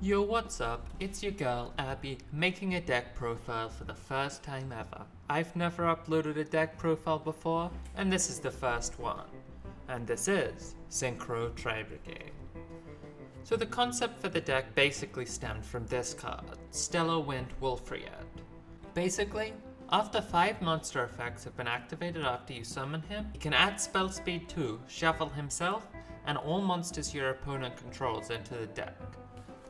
Yo, what's up? It's your girl, Abby, making a deck profile for the first time ever. I've never uploaded a deck profile before, and this is the first one. And this is SYNCHRO Tri-Brigade. So the concept for the deck basically stemmed from this card, Stellar Wind Wolfried. Basically, after 5 monster effects have been activated after you summon him, he can add spell speed 2, shuffle himself, and all monsters your opponent controls into the deck.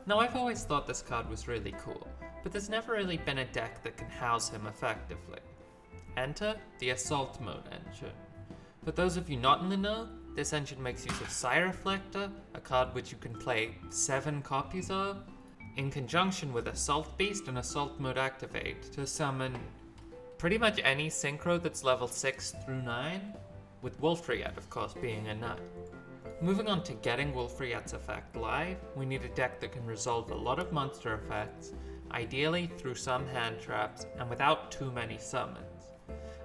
Now, I've always thought this card was really cool, but there's never really been a deck that can house him effectively. Enter the Assault Mode engine. For those of you not in the know, this engine makes use of Psy Reflector, a card which you can play 7 copies of, in conjunction with Assault Beast and Assault Mode Activate to summon pretty much any synchro that's level 6 through 9, with Wolfried of course being a 9. Moving on to getting Wolfried's effect live, we need a deck that can resolve a lot of monster effects, ideally through some hand traps and without too many summons.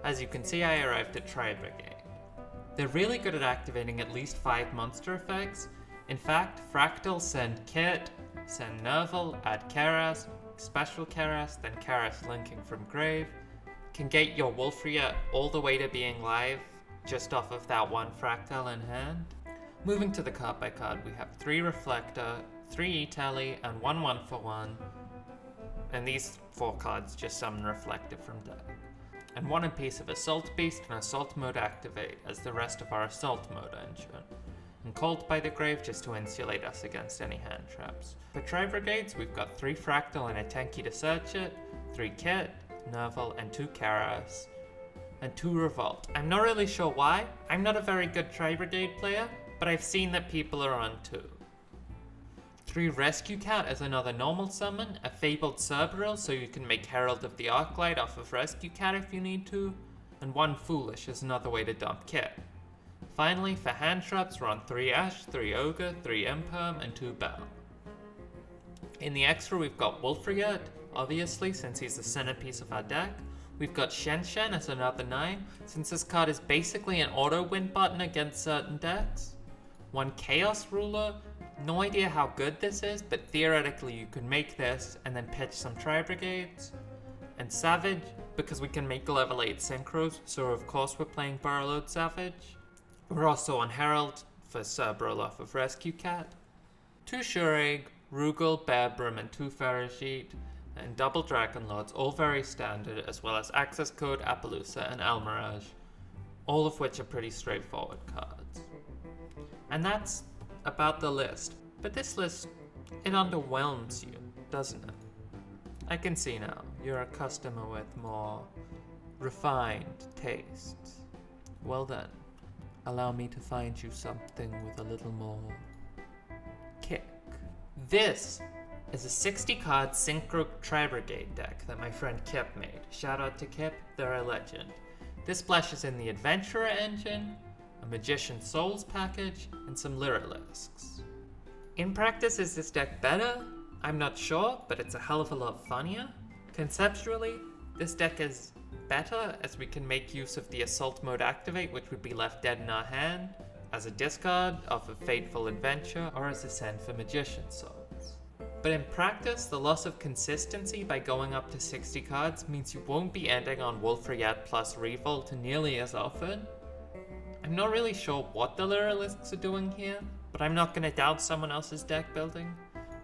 As you can see, I arrived at Tri-Brigade. They're really good at activating at least 5 monster effects. In fact, Fractal send Kit, send Nerval, add Karas, special Karas, then Karas linking from grave, can get your Wolfried all the way to being live just off of that one Fractal in hand. Moving to the card by card, we have 3 Reflector, 3 E-Tally, and 1 1-for-1. And these 4 cards just summon Reflector from deck. And 1 piece of Assault Beast and Assault Mode Activate as the rest of our Assault Mode engine. And Called by the Grave just to insulate us against any hand traps. For Tri-Brigades, we've got 3 Fractal and a Tenki to search it, 3 Kit, Nerval, and 2 Karas, and 2 Revolt. I'm not really sure why. I'm not a very good Tri-Brigade player, but I've seen that people are on 2. 3 Rescue Cat as another normal summon, a Fabled Cerberil so you can make Herald of the Arclight off of Rescue Cat if you need to, and 1 Foolish as another way to dump Kit. Finally, for hand traps, we're on 3 Ash, 3 Ogre, 3 Imperm, and 2 Bell. In the extra, we've got Wolfried, obviously, since he's the centerpiece of our deck. We've got Shen Shen as another 9, since this card is basically an auto-win button against certain decks. 1 Chaos Ruler, no idea how good this is, but theoretically you could make this and then pitch some Tri-Brigades. And Savage, because we can make level 8 synchros, so of course we're playing Burrowload Savage. We're also on Herald for Cerberil off of Rescue Cat. 2 Shureg, Rugal, Bearbrim, and 2 Ferrigite, and double Dragon Lords, all very standard, as well as Access Code, Appaloosa, and Almirage, all of which are pretty straightforward cards. And that's about the list. But this list, it underwhelms you, doesn't it? I can see now, you're a customer with more refined tastes. Well then, allow me to find you something with a little more kick. This is a 60 card SYNCHRO Tri-Brigade deck that my friend Kip made. Shout out to Kip, they're a legend. This splashes in the Adventurer engine, a Magician Souls package, and some Lyralisks. In practice, is this deck better? I'm not sure, but it's a hell of a lot funnier. Conceptually, this deck is better as we can make use of the Assault Mode Activate, which would be left dead in our hand, as a discard of a Fateful Adventure, or as a send for Magician Souls. But in practice, the loss of consistency by going up to 60 cards means you won't be ending on Wolfried plus Revolt nearly as often. I'm not really sure what the Lyralisks are doing here, but I'm not going to doubt someone else's deck building.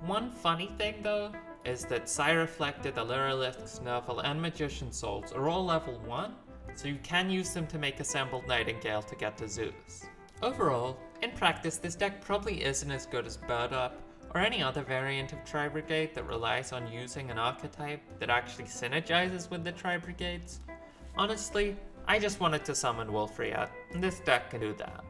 One funny thing though, is that Psy Reflector, the Lyralisks, Nerval, and Magician Souls are all level 1, so you can use them to make Assembled Nightingale to get to Zeus. Overall, in practice this deck probably isn't as good as Bird Up, or any other variant of Tri-Brigade that relies on using an archetype that actually synergizes with the Tri-Brigades. Honestly, I just wanted to summon Wolfried, and this deck can do that.